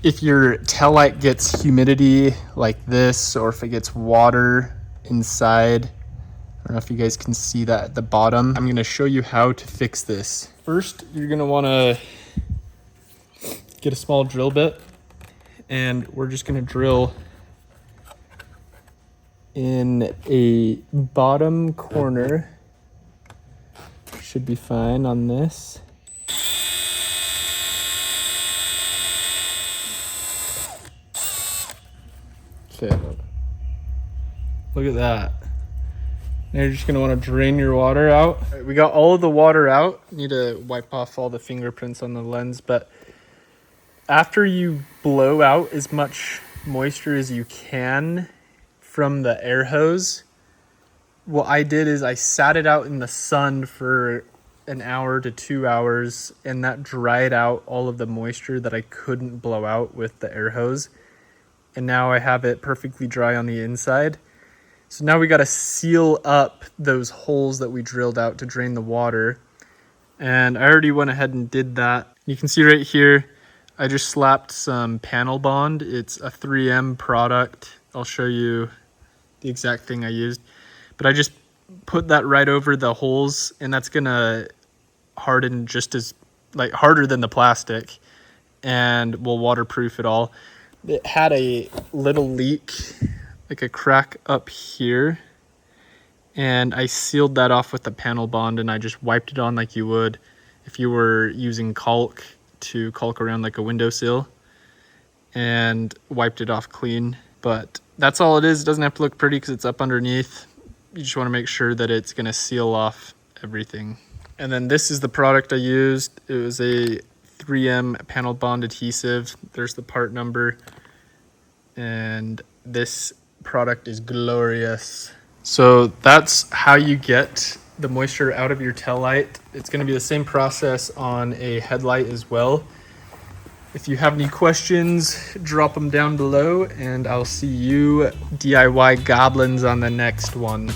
If your taillight gets humidity like this, or if it gets water inside, I don't know if you guys can see that at the bottom. I'm gonna show you how to fix this. First, you're gonna wanna get a small drill bit, and we're just gonna drill in a bottom corner. Should be fine on this. Okay, look at that. Now you're just gonna wanna drain your water out. All right, we got all of the water out. Need to wipe off all the fingerprints on the lens, but after you blow out as much moisture as you can from the air hose, what I did is I sat it out in the sun for an hour to 2 hours, and that dried out all of the moisture that I couldn't blow out with the air hose. And now I have it perfectly dry on the inside. So now we got to seal up those holes that we drilled out to drain the water. And I already went ahead and did that. You can see right here, I just slapped some panel bond. It's a 3M product. I'll show you the exact thing I used. But I just put that right over the holes, and that's gonna harden just as, like, harder than the plastic, and will waterproof it all. It had a little leak, like a crack up here, and I sealed that off with the panel bond, and I just wiped it on like you would if you were using caulk to caulk around like a windowsill, and wiped it off clean. But that's all it is. It doesn't have to look pretty because it's up underneath. You just want to make sure that it's going to seal off everything. And then this is the product I used. It was a 3M panel bond adhesive. There's the part number. And this product is glorious. So that's how you get the moisture out of your taillight. It's going to be the same process on a headlight as well. If you have any questions, drop them down below, and I'll see you DIY goblins on the next one.